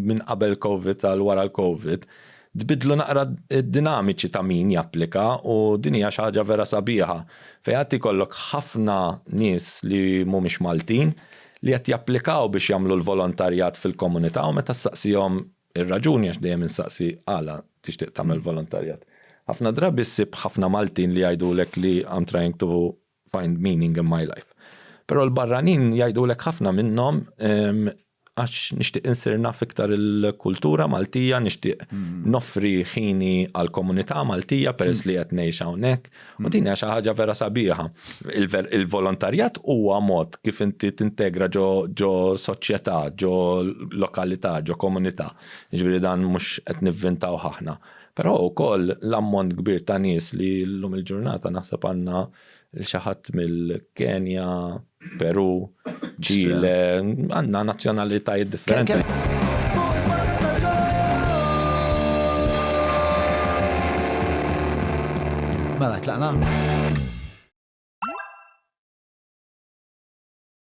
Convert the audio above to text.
minn qabel COVID għal wara l-COVID, tbidlu naqra d-dinamiċi ta' min japplika u din hija xi ħaġa vera sabiħa. Fejn kollok ħafna nies li mhumiex Maltin li qed japplikaw biex jagħmlu l-volontarjat fil-komunità u meta ssaqsihom ir-raġuni għax dejjem insaqsi għala tixtieq tagħmel volontarjat. Ħafna drabi ssib ħafna Maltin li jgħidulek li I'm trying to find meaning in my life. Però l-barranin jgħidulek ħafna minnhom għax nixtieq insir naf iktar il-kultura Maltija, nixtieq noffri ħini għall-komunità Maltija peress li qed ngħix hawnhekk. U din hija xi ħaġa vera sabiħa. Il-volontarjat huwa mod kif inti tintegra ġo soċjetà, ġo lokalità, ġo komunità. Jiġifieri dan mhux qed nivvintaw ħaħna. Però wkoll l-ammont kbir ta' nies li llum il-ġurnata naħseb għandna xi ħadd mill-Kenja, Peru, Ċile, għandna nazzjonalitajiet differenti. Mela, tlaqna?